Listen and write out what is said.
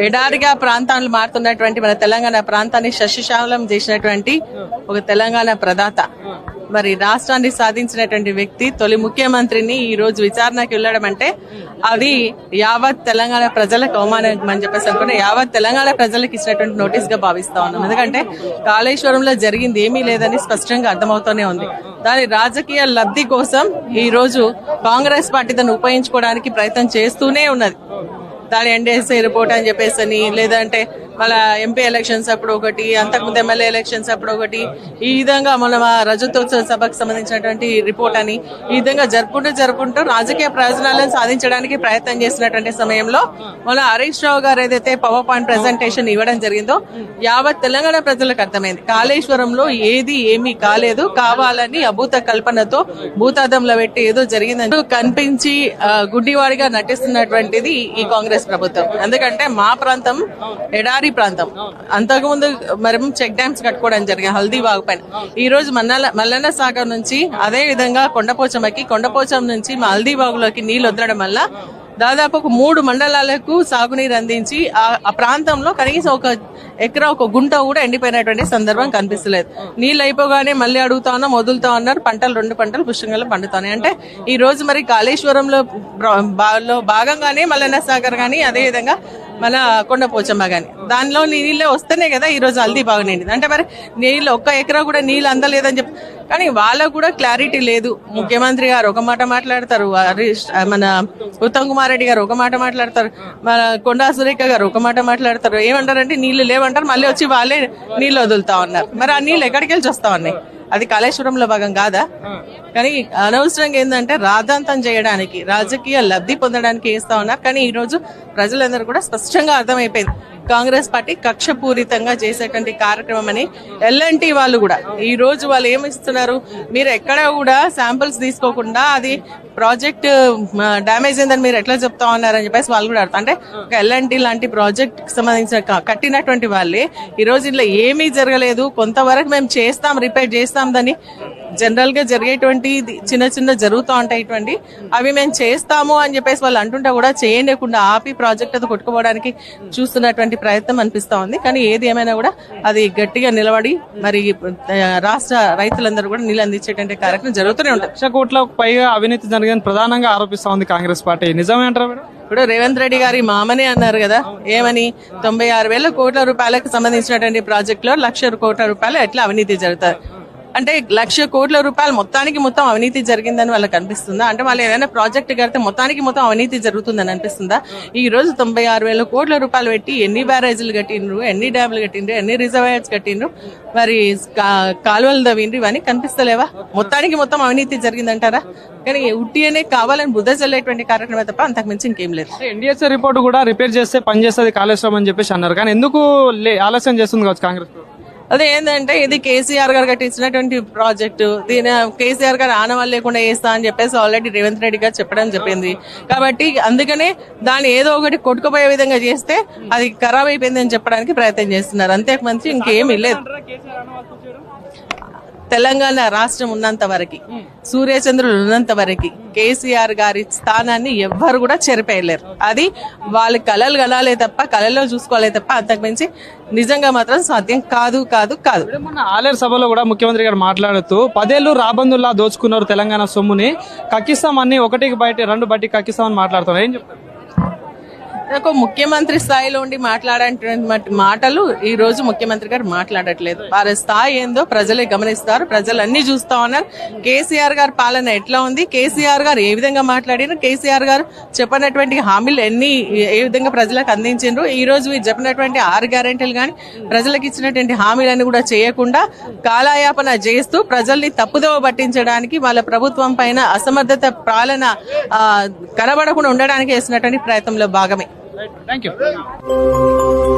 ఎడారిగా ప్రాంతాలు మారుతున్నటువంటి మన తెలంగాణ ప్రాంతాన్ని సస్యశ్యామలం చేసినటువంటి ఒక తెలంగాణ ప్రదాత, మరి రాష్ట్రాన్ని సాధించినటువంటి వ్యక్తి, తొలి ముఖ్యమంత్రిని ఈ రోజు విచారణకి వెళ్లడం అంటే అది యావత్ తెలంగాణ ప్రజలకు అవమానం అని చెప్పేసి అనుకున్న యావత్ తెలంగాణ ప్రజలకు ఇచ్చినటువంటి నోటీస్ గా భావిస్తా ఉన్నాం. ఎందుకంటే కాళేశ్వరంలో జరిగింది ఏమీ లేదని స్పష్టంగా అర్థమవుతూనే ఉంది. దాని రాజకీయ లబ్ధి కోసం ఈ రోజు కాంగ్రెస్ పార్టీ దాన్ని ఉపయోగించుకోవడానికి ప్రయత్నం చేస్తూనే ఉన్నది. దాని ఎన్డీఎస్ఏ రిపోర్ట్ అని చెప్పేసి, లేదంటే మళ్ళా ఎంపీ ఎలక్షన్స్ అప్పుడు ఒకటి, అంతకుముందు ఎమ్మెల్యే ఎలక్షన్స్ అప్పుడు ఒకటి, ఈ విధంగా మన రజతోత్సవ సభకు సంబంధించినటువంటి రిపోర్ట్ అని ఈ విధంగా జరుపుకుంటూ రాజకీయ ప్రయోజనాలను సాధించడానికి ప్రయత్నం చేసినటువంటి సమయంలో మన హరీష్ రావు గారు ఏదైతే పవర్ పాయింట్ ప్రెజెంటేషన్ ఇవ్వడం జరిగిందో యావత్ తెలంగాణ ప్రజలకు అర్థమైంది కాళేశ్వరంలో ఏది ఏమీ కాలేదు, కావాలని అభూత కల్పనతో భూతాదంలో పెట్టి ఏదో జరిగిందని కనిపించి గుడ్డివాడిగా నటిస్తున్నటువంటిది ఈ కాంగ్రెస్ ప్రభుత్వం. ఎందుకంటే మా ప్రాంతం ఎడారి ప్రాంతం, అంతకుముందు మరి చెక్ డ్యామ్స్ కట్టుకోవడం జరిగింది హల్దీబాగ్ పైన. ఈ రోజు మల్లన్న సాగర్ నుంచి అదే విధంగా కొండపోచం నుంచి మా హల్దీబాగులోకి నీళ్లు వదలడం వల్ల దాదాపు ఒక 3 మండలాలకు సాగునీరు అందించి ఆ ప్రాంతంలో కనీసం ఒక ఎకరా ఒక గుంట కూడా ఎండిపోయినటువంటి సందర్భం కనిపిస్తలేదు. నీళ్ళు అయిపోగానే మళ్ళీ అడుగుతా ఉన్నాం, వదులుతా ఉన్నారు, 2 పంటలు పుష్కలంగా పండుతున్నాయి. అంటే ఈ రోజు మరి కాళేశ్వరంలో భాగంగానే మల్లన్న సాగర్ గానీ అదే విధంగా మన కొండపోచమ్మ గాని దానిలో నీళ్ళే వస్తేనే కదా ఈ రోజు హల్దీ బాగా నిండింది. అంటే మరి నీళ్ళు 1 ఎకరా కూడా నీళ్ళు అందలేదని చెప్పి, కానీ వాళ్ళకు కూడా క్లారిటీ లేదు. ముఖ్యమంత్రి గారు ఒక మాట మాట్లాడతారు, మన ఉత్తమ్ కుమార్ రెడ్డి గారు ఒక మాట మాట్లాడతారు, మన కొండా సురేఖ గారు ఒక మాట మాట్లాడతారు. ఏమంటారంటే నీళ్లు లేవంటారు, మళ్ళీ వచ్చి వాళ్ళే నీళ్లు వదులుతా ఉన్నారు. మరి ఆ నీళ్ళు ఎక్కడికి వెళ్ళి వస్తా ఉన్నాయి? అది కాళేశ్వరంలో భాగం కాదా? కానీ అనవసరంగా ఏంటంటే రాద్ధాంతం చేయడానికి, రాజకీయ లబ్ధి పొందడానికి వేస్తా ఉన్నారు. కానీ ఈ రోజు ప్రజలందరూ కూడా స్పష్టంగా అర్థమైపోయింది కాంగ్రెస్ పార్టీ కక్షపూరితంగా చేసేటువంటి కార్యక్రమం అని. ఎల్ఎన్టీ వాళ్ళు కూడా ఈ రోజు వాళ్ళు ఏమిస్తున్నారు, మీరు ఎక్కడ కూడా శాంపిల్స్ తీసుకోకుండా అది ప్రాజెక్ట్ డ్యామేజ్ అయిందని మీరు ఎట్లా చెప్తా ఉన్నారని చెప్పేసి వాళ్ళు కూడా అర్థం. అంటే ఒక ఎల్ఎన్టీ లాంటి ప్రాజెక్ట్ సంబంధించిన కట్టినటువంటి వాళ్ళే ఈ రోజు ఇట్లా ఏమీ జరగలేదు, కొంతవరకు మేము చేస్తాం, రిపేర్ చేస్తాం, దాన్ని జనరల్ గా జరిగేటువంటి చిన్న జరుగుతూ ఉంటాయి ఇటువంటి, అవి మేము చేస్తాము అని చెప్పేసి వాళ్ళు అంటుంటే కూడా చేయకుండా ఆపి ప్రాజెక్ట్ అది కొట్టుకోవడానికి చూస్తున్నటువంటి ప్రయత్నం అనిపిస్తా ఉంది. కానీ ఏది ఏమైనా కూడా అది గట్టిగా నిలబడి మరి రాష్ట్ర రైతులందరూ కూడా నీళ్ళు అందించేటువంటి కార్యక్రమం జరుగుతూనే ఉంటుంది. 1,00,000 కోట్లకు పైగా అవినీతి జరిగిందని ప్రధానంగా ఆరోపిస్తా ఉంది కాంగ్రెస్ పార్టీ. నిజమే అంటారా మేడం? ఇప్పుడు రేవంత్ రెడ్డి గారి మామనే అన్నారు కదా, ఏమని 96,000 కోట్ల రూపాయలకు సంబంధించినటువంటి ప్రాజెక్ట్ లో 1,00,000 కోట్ల రూపాయలు ఎట్లా అవినీతి జరుగుతాయి అంటే 1,00,000 కోట్ల రూపాయలు మొత్తం అవినీతి జరిగిందని వాళ్ళకి అనిపిస్తుందా? అంటే వాళ్ళు ఏదైనా ప్రాజెక్ట్ కడితే మొత్తం అవినీతి జరుగుతుందని అనిపిస్తుందా? ఈ రోజు 96,000 కోట్ల రూపాయలు పెట్టి ఎన్ని బ్యారేజీలు కట్టిండ్రు, ఎన్ని డ్యాములు కట్టిండ్రు, ఎన్ని రిజర్వాయర్స్ కట్టిండ్రు, మరి కాలువలు తవ్విండ్రు, ఇవన్నీ కనిపిస్తలేవా? మొత్తం అవినీతి జరిగిందంటారా? కానీ ఉట్టినే కావాలని బుద్ధ చల్లేటువంటి కార్యక్రమం తప్ప అంతకు మించి ఇంకేం లేదు. ఎన్డీఎస్ఏ రిపోర్ట్ కూడా రిపేర్ చేస్తే పనిచేస్తుంది కాళేశ్వరం అని చెప్పేసి అన్నారు. కానీ ఎందుకు ఆలస్యం చేస్తుంది కావచ్చు కాంగ్రెస్? అదే ఏంటంటే ఇది కేసీఆర్ గారు కట్టించినటువంటి ప్రాజెక్టు, దీని కేసీఆర్ గారు ఆనవాళ్ళు లేకుండా వేస్తా అని చెప్పేసి ఆల్రెడీ రేవంత్ రెడ్డి గారు చెప్పడం చెప్పింది. కాబట్టి అందుకనే దాన్ని ఏదో ఒకటి కొట్టుకుపోయే విధంగా చేస్తే అది ఖరాబ్ అయిపోయింది అని చెప్పడానికి ప్రయత్నం చేస్తున్నారు. అంతకు మంచి ఇంకేమీ లేదు. తెలంగాణ రాష్ట్రం ఉన్నంత వరకు, సూర్యచంద్రులు ఉన్నంత వరకు కేసీఆర్ గారి స్థానాన్ని ఎవ్వరు కూడా చెరిపేయలేరు. అది వాళ్ళ కళలు కనాలే తప్ప, కళలో చూసుకోవాలే తప్ప అంతకు మించి నిజంగా మాత్రం సాధ్యం కాదు. మొన్న ఆలేరు సభలో కూడా ముఖ్యమంత్రి గారు మాట్లాడుతూ 10 ఏళ్లు రాబందుల్లా దోచుకున్నారు తెలంగాణ సొమ్ముని, కక్కిస్తామని 1 బయట 2 బట్టి కక్కిస్తామని మాట్లాడుతున్నారు. ఏం చెప్తారు? ఒక ముఖ్యమంత్రి స్థాయిలో ఉండి మాట్లాడేటువంటి మాటలు ఈ రోజు ముఖ్యమంత్రి గారు మాట్లాడట్లేదు. వారి స్థాయి ఏందో ప్రజలే గమనిస్తారు, ప్రజలు అన్ని చూస్తా ఉన్నారు. కేసీఆర్ గారి పాలన ఎట్లా ఉంది, కేసీఆర్ గారు ఏ విధంగా మాట్లాడినారు, కేసీఆర్ గారు చెప్పినటువంటి హామీలు ఏ విధంగా ప్రజలకు అందించారు, ఈ రోజు వీరు చెప్పినటువంటి 6 గ్యారెంటీలు కానీ ప్రజలకు ఇచ్చినటువంటి హామీలన్నీ కూడా చేయకుండా కాలయాపన చేస్తూ ప్రజల్ని తప్పుదోవ పట్టించడానికి, వాళ్ళ ప్రభుత్వం పైన అసమర్థత పాలన కనబడకుండా ఉండడానికి చేసినటువంటి ప్రయత్నంలో భాగమే. Thank you.